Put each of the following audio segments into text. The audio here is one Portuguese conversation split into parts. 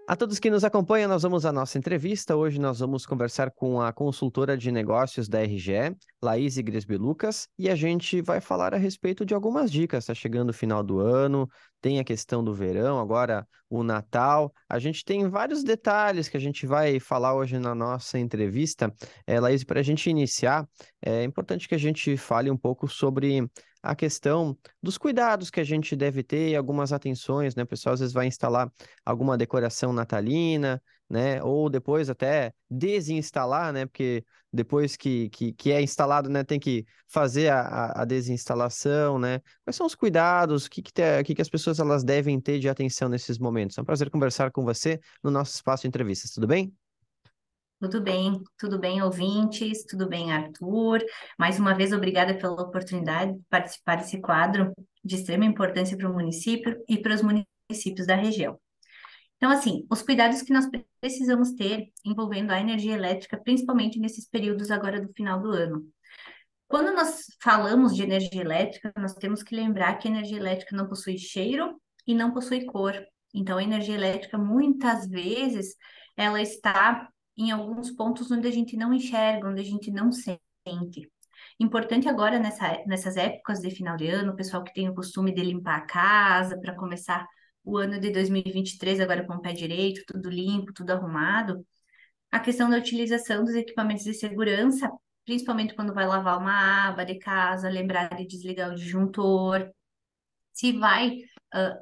A todos que nos acompanham, nós vamos à nossa entrevista. Hoje nós vamos conversar com a consultora de negócios da RGE, Laís Gresby Lucas, e a gente vai falar a respeito de algumas dicas. Está chegando o final do ano, tem a questão do verão, agora o Natal. A gente tem vários detalhes que a gente vai falar hoje na nossa entrevista. Laís, para a gente iniciar, é importante que a gente fale um pouco sobre a questão dos cuidados que a gente deve ter e algumas atenções, né? O pessoal às vezes vai instalar alguma decoração natalina, né? Ou depois até desinstalar, né? Porque depois que é instalado, né? Tem que fazer a desinstalação, né? Quais são os cuidados? O que as pessoas elas devem ter de atenção nesses momentos? É um prazer conversar com você no nosso espaço de entrevistas, tudo bem? Tudo bem, ouvintes, tudo bem, Arthur. Mais uma vez, obrigada pela oportunidade de participar desse quadro de extrema importância para o município e para os municípios da região. Então, assim, os cuidados que nós precisamos ter envolvendo a energia elétrica, principalmente nesses períodos agora do final do ano. Quando nós falamos de energia elétrica, nós temos que lembrar que a energia elétrica não possui cheiro e não possui cor. Então, a energia elétrica, muitas vezes, ela está em alguns pontos onde a gente não enxerga, onde a gente não sente. Importante agora, nessas épocas de final de ano, o pessoal que tem o costume de limpar a casa para começar o ano de 2023 agora com o pé direito, tudo limpo, tudo arrumado, a questão da utilização dos equipamentos de segurança, principalmente quando vai lavar uma aba de casa, lembrar de desligar o disjuntor. Se vai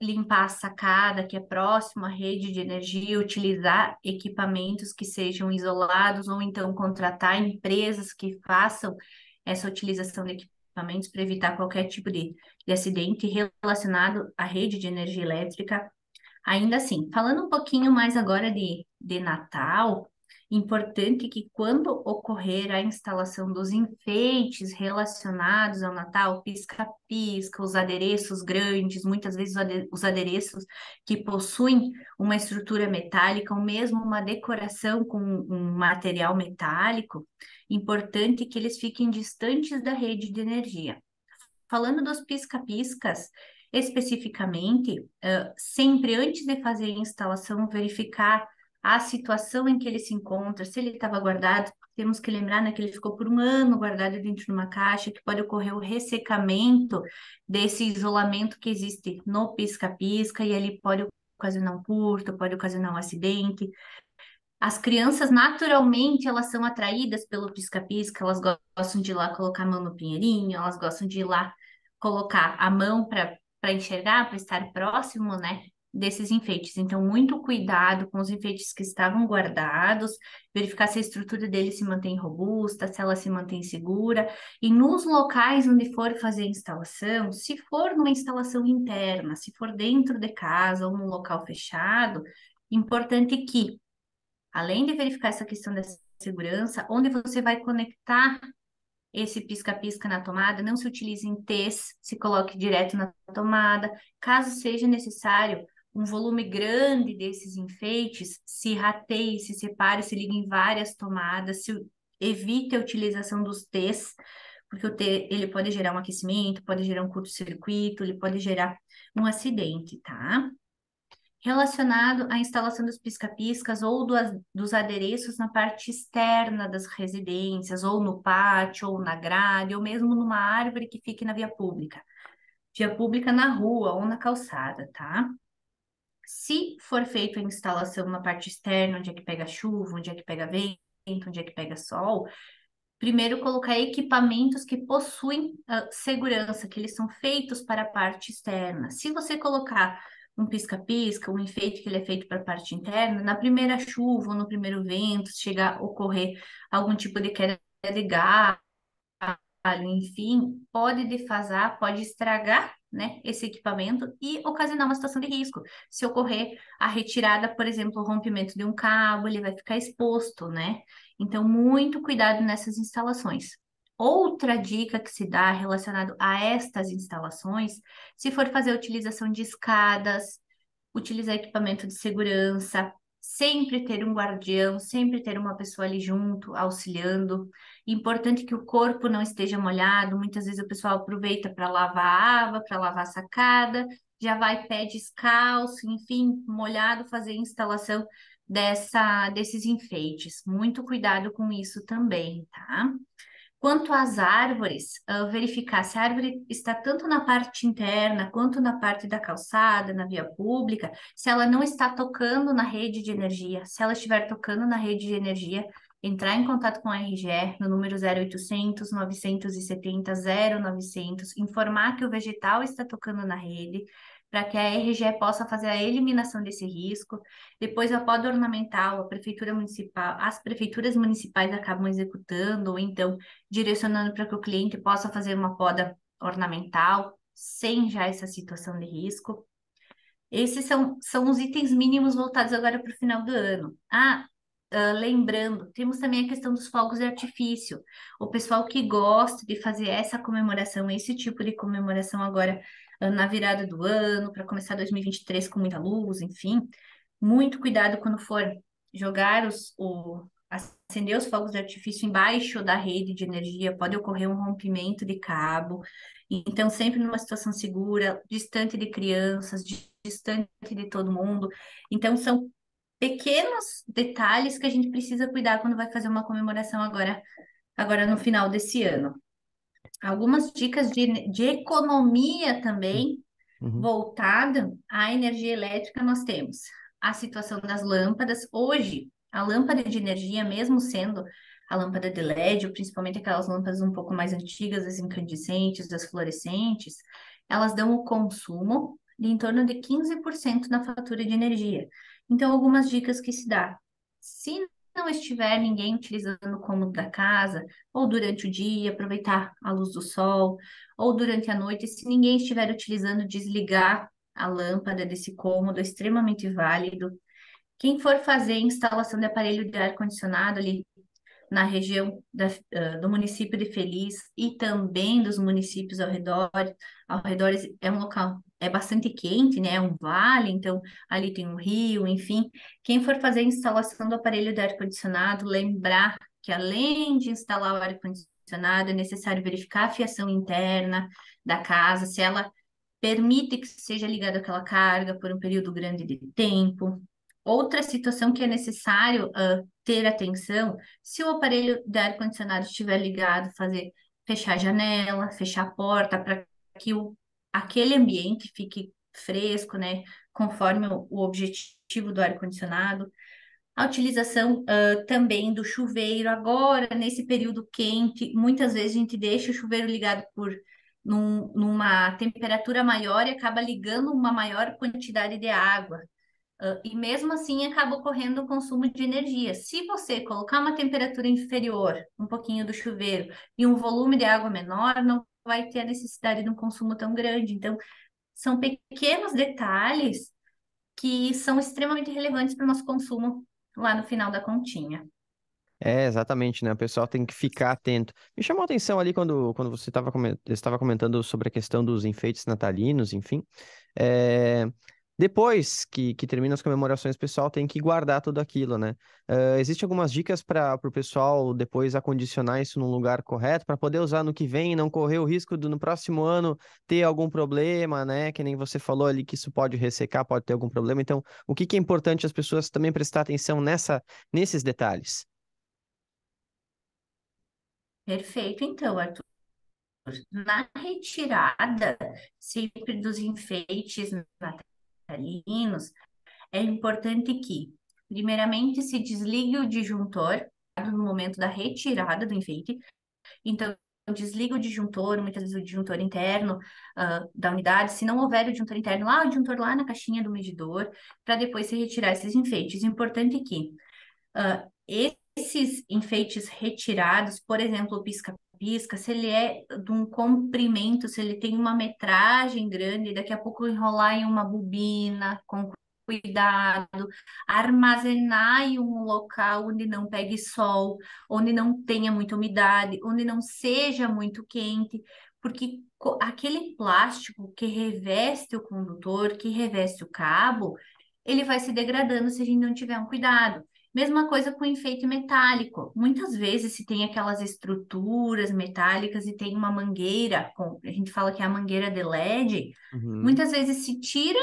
limpar a sacada, que é próximo à rede de energia, utilizar equipamentos que sejam isolados ou então contratar empresas que façam essa utilização de equipamentos para evitar qualquer tipo de acidente relacionado à rede de energia elétrica. Ainda assim, falando um pouquinho mais agora de Natal, importante que quando ocorrer a instalação dos enfeites relacionados ao Natal, pisca-pisca, os adereços grandes, muitas vezes os adereços que possuem uma estrutura metálica ou mesmo uma decoração com um material metálico, importante que eles fiquem distantes da rede de energia. Falando dos pisca-piscas, especificamente, sempre antes de fazer a instalação, verificar a situação em que ele se encontra, se ele estava guardado, temos que lembrar, né, que ele ficou por um ano guardado dentro de uma caixa, que pode ocorrer o ressecamento desse isolamento que existe no pisca-pisca, e ele pode ocasionar um curto, pode ocasionar um acidente. As crianças, naturalmente, elas são atraídas pelo pisca-pisca, elas gostam de ir lá colocar a mão no pinheirinho, elas gostam de ir lá colocar a mão para enxergar, para estar próximo, né, desses enfeites. Então, muito cuidado com os enfeites que estavam guardados, verificar se a estrutura dele se mantém robusta, se ela se mantém segura. E nos locais onde for fazer a instalação, se for numa instalação interna, se for dentro de casa ou num local fechado, importante que além de verificar essa questão da segurança, onde você vai conectar esse pisca-pisca na tomada, não se utilize em T's, se coloque direto na tomada. Caso seja necessário um volume grande desses enfeites, se rateie, se separe, se ligue em várias tomadas, evite a utilização dos T's, porque o T ele pode gerar um aquecimento, pode gerar um curto-circuito, ele pode gerar um acidente, tá? Relacionado à instalação dos pisca-piscas ou dos adereços na parte externa das residências, ou no pátio, ou na grade, ou mesmo numa árvore que fique na via pública. Via pública na rua ou na calçada, tá? Se for feita a instalação na parte externa, onde é que pega chuva, onde é que pega vento, onde é que pega sol, primeiro colocar equipamentos que possuem segurança, que eles são feitos para a parte externa. Se você colocar um pisca-pisca, um enfeite que ele é feito para a parte interna, na primeira chuva ou no primeiro vento, se chegar a ocorrer algum tipo de queda de galho, enfim, pode defasar, pode estragar, né, esse equipamento e ocasionar uma situação de risco. Se ocorrer a retirada, por exemplo, o rompimento de um cabo, ele vai ficar exposto, né? Então, muito cuidado nessas instalações. Outra dica que se dá relacionado a estas instalações, se for fazer a utilização de escadas, utilizar equipamento de segurança, sempre ter um guardião, sempre ter uma pessoa ali junto, auxiliando. Importante que o corpo não esteja molhado. Muitas vezes o pessoal aproveita para lavar a aba, para lavar a sacada, já vai pé descalço, enfim, molhado, fazer a instalação desses enfeites. Muito cuidado com isso também, tá? Quanto às árvores, verificar se a árvore está tanto na parte interna quanto na parte da calçada, na via pública, se ela não está tocando na rede de energia. Se ela estiver tocando na rede de energia, entrar em contato com a RGE no número 0800 970 0900, informar que o vegetal está tocando na rede, para que a RGE possa fazer a eliminação desse risco. Depois, a poda ornamental, a prefeitura municipal, as prefeituras municipais acabam executando, ou então direcionando para que o cliente possa fazer uma poda ornamental, sem já essa situação de risco. Esses são os itens mínimos voltados agora para o final do ano. Lembrando, temos também a questão dos fogos de artifício. O pessoal que gosta de fazer essa comemoração, esse tipo de comemoração agora na virada do ano, para começar 2023 com muita luz, enfim, muito cuidado quando for jogar acender os fogos de artifício embaixo da rede de energia, pode ocorrer um rompimento de cabo. Então, sempre numa situação segura, distante de crianças, distante de todo mundo. Então, são pequenos detalhes que a gente precisa cuidar quando vai fazer uma comemoração agora no final desse ano. Algumas dicas de economia também Uhum. voltada à energia elétrica, nós temos a situação das lâmpadas. Hoje, a lâmpada de energia, mesmo sendo a lâmpada de LED, ou principalmente aquelas lâmpadas um pouco mais antigas, as incandescentes, das fluorescentes, elas dão o consumo de em torno de 15% na fatura de energia. Então, algumas dicas que se dá. Se não estiver ninguém utilizando o cômodo da casa, ou durante o dia, aproveitar a luz do sol, ou durante a noite, se ninguém estiver utilizando, desligar a lâmpada desse cômodo, é extremamente válido. Quem for fazer instalação de aparelho de ar-condicionado ali na região do município de Feliz e também dos municípios ao redor é um local, é bastante quente, né? É um vale, então ali tem um rio, enfim. Quem for fazer a instalação do aparelho de ar-condicionado, lembrar que além de instalar o ar-condicionado, é necessário verificar a fiação interna da casa, se ela permite que seja ligada aquela carga por um período grande de tempo. Outra situação que é necessário ter atenção, se o aparelho de ar-condicionado estiver ligado, fechar a janela, fechar a porta, para que aquele ambiente fique fresco, né, conforme o objetivo do ar-condicionado. A utilização também do chuveiro. Agora, nesse período quente, muitas vezes a gente deixa o chuveiro ligado numa temperatura maior e acaba ligando uma maior quantidade de água. E mesmo assim acaba ocorrendo o consumo de energia. Se você colocar uma temperatura inferior, um pouquinho do chuveiro, e um volume de água menor, não vai ter a necessidade de um consumo tão grande. Então, são pequenos detalhes que são extremamente relevantes para o nosso consumo lá no final da continha. É, exatamente, né? O pessoal tem que ficar atento. Me chamou a atenção ali quando você estava comentando sobre a questão dos enfeites natalinos, enfim. É, depois que termina as comemorações, o pessoal tem que guardar tudo aquilo, né? Existem algumas dicas para o pessoal depois acondicionar isso num lugar correto, para poder usar no que vem e não correr o risco de no próximo ano ter algum problema, né? Que nem você falou ali que isso pode ressecar, pode ter algum problema. Então, o que que é importante as pessoas também prestar atenção nesses detalhes? Perfeito, então, Arthur. Na retirada sempre dos enfeites natalinos, é importante que, primeiramente, se desligue o disjuntor no momento da retirada do enfeite. Então, desliga o disjuntor, muitas vezes o disjuntor interno da unidade. Se não houver o disjuntor interno, lá o disjuntor lá na caixinha do medidor, para depois se retirar esses enfeites. Importante que esses enfeites retirados, por exemplo, o pisca-pisca, se ele é de um comprimento, se ele tem uma metragem grande, daqui a pouco enrolar em uma bobina, com cuidado, armazenar em um local onde não pegue sol, onde não tenha muita umidade, onde não seja muito quente, porque aquele plástico que reveste o condutor, que reveste o cabo, ele vai se degradando se a gente não tiver um cuidado. Mesma coisa com enfeite metálico. Muitas vezes se tem aquelas estruturas metálicas e tem uma mangueira, a gente fala que é a mangueira de LED, Uhum. muitas vezes se tira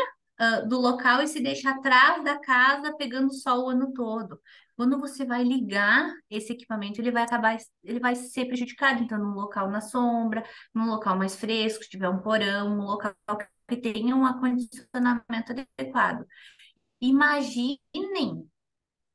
do local e se deixa atrás da casa pegando sol o ano todo. Quando você vai ligar esse equipamento, ele vai ser prejudicado. Então, num local na sombra, num local mais fresco, se tiver um porão, um local que tenha um acondicionamento adequado. Imaginem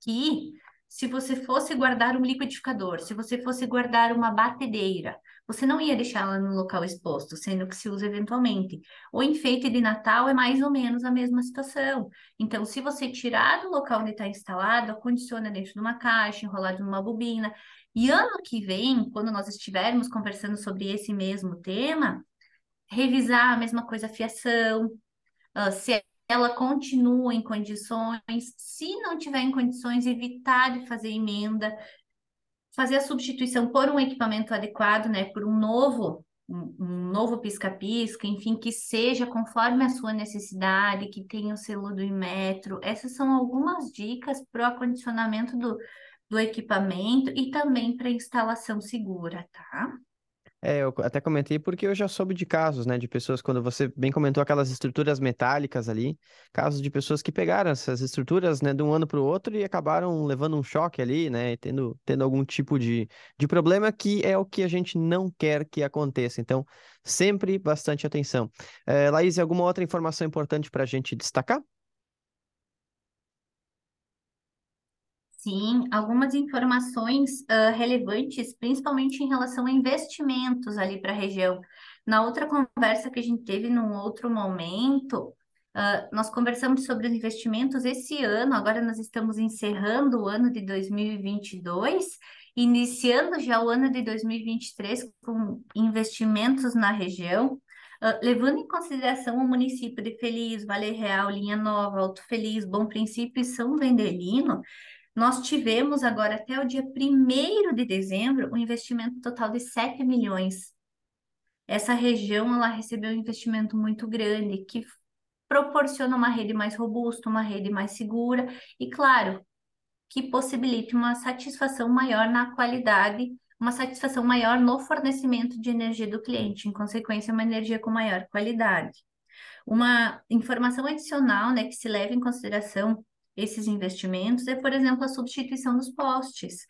que se você fosse guardar um liquidificador, se você fosse guardar uma batedeira, você não ia deixá-la no local exposto, sendo que se usa eventualmente. O enfeite de Natal é mais ou menos a mesma situação. Então, se você tirar do local onde está instalado, acondiciona dentro de uma caixa, enrolado numa bobina. E ano que vem, quando nós estivermos conversando sobre esse mesmo tema, revisar a mesma coisa, a fiação, se ela continua em condições, se não tiver em condições, evitar de fazer emenda, fazer a substituição por um equipamento adequado, né, por um novo pisca-pisca, enfim, que seja conforme a sua necessidade, que tenha o selo do Inmetro. Essas são algumas dicas para o acondicionamento do equipamento e também para instalação segura, tá? Eu até comentei porque eu já soube de casos, né, de pessoas, quando você bem comentou aquelas estruturas metálicas ali, casos de pessoas que pegaram essas estruturas, né, de um ano para o outro e acabaram levando um choque ali, né, e tendo algum tipo de problema que é o que a gente não quer que aconteça. Então, sempre bastante atenção. Laís, alguma outra informação importante para a gente destacar? Sim, algumas informações relevantes, principalmente em relação a investimentos ali para a região. Na outra conversa que a gente teve num outro momento, nós conversamos sobre os investimentos esse ano. Agora nós estamos encerrando o ano de 2022, iniciando já o ano de 2023 com investimentos na região. Levando em consideração o município de Feliz, Vale Real, Linha Nova, Alto Feliz, Bom Princípio e São Vendelino, nós tivemos agora até o dia 1º de dezembro um investimento total de 7 milhões. Essa região ela recebeu um investimento muito grande que proporciona uma rede mais robusta, uma rede mais segura e, claro, que possibilite uma satisfação maior na qualidade, uma satisfação maior no fornecimento de energia do cliente, em consequência, uma energia com maior qualidade. Uma informação adicional, né, que se leva em consideração esses investimentos é, por exemplo, a substituição dos postes.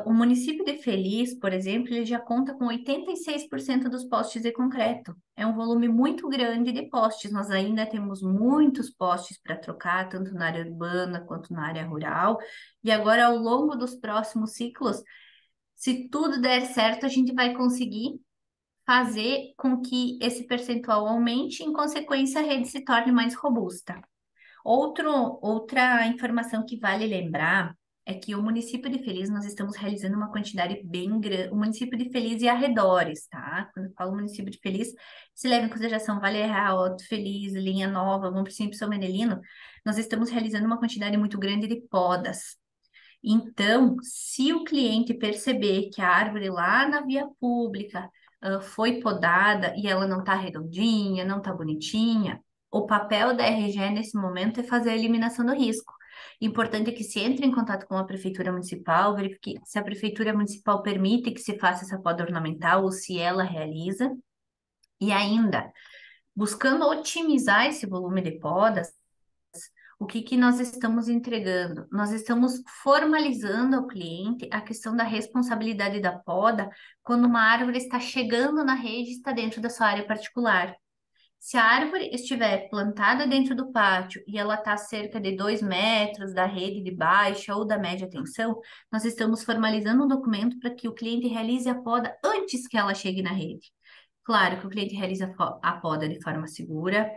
O município de Feliz, por exemplo, ele já conta com 86% dos postes de concreto. É um volume muito grande de postes. Nós ainda temos muitos postes para trocar, tanto na área urbana quanto na área rural. E agora, ao longo dos próximos ciclos, se tudo der certo, a gente vai conseguir fazer com que esse percentual aumente, e, em consequência, a rede se torne mais robusta. Outra informação que vale lembrar é que o município de Feliz, nós estamos realizando uma quantidade bem grande, o município de Feliz e arredores, tá? Quando eu falo município de Feliz, se leva em consideração Vale Real, Alto Feliz, Linha Nova, Bom Princípio, São Menelino, nós estamos realizando uma quantidade muito grande de podas. Então, se o cliente perceber que a árvore lá na via pública foi podada e ela não está redondinha, não está bonitinha, o papel da RGE nesse momento é fazer a eliminação do risco. Importante é que se entre em contato com a prefeitura municipal, verifique se a prefeitura municipal permite que se faça essa poda ornamental ou se ela realiza. E ainda, buscando otimizar esse volume de podas, o que que nós estamos entregando? Nós estamos formalizando ao cliente a questão da responsabilidade da poda quando uma árvore está chegando na rede e está dentro da sua área particular. Se a árvore estiver plantada dentro do pátio e ela está a cerca de 2 metros da rede de baixa ou da média tensão, nós estamos formalizando um documento para que o cliente realize a poda antes que ela chegue na rede. Claro que o cliente realiza a poda de forma segura,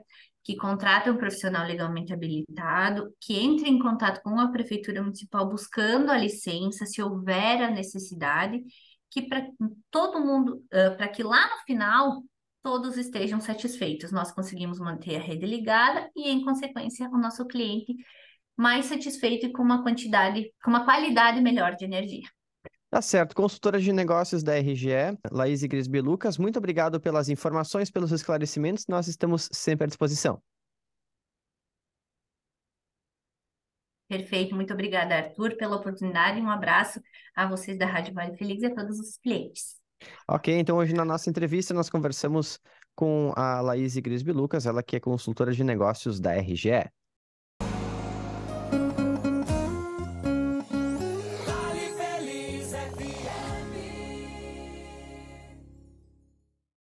que contrata um profissional legalmente habilitado, que entre em contato com a prefeitura municipal buscando a licença, se houver a necessidade, que para todo mundo, para que lá no final todos estejam satisfeitos. Nós conseguimos manter a rede ligada e, em consequência, o nosso cliente mais satisfeito e com uma quantidade, com uma qualidade melhor de energia. Tá certo. Consultora de negócios da RGE, Laís Grisbe Lucas, muito obrigado pelas informações, pelos esclarecimentos. Nós estamos sempre à disposição. Perfeito, muito obrigada, Arthur, pela oportunidade e um abraço a vocês da Rádio Vale Felix e a todos os clientes. Ok, então hoje na nossa entrevista nós conversamos com a Laís Grisby Lucas, ela que é consultora de negócios da RGE.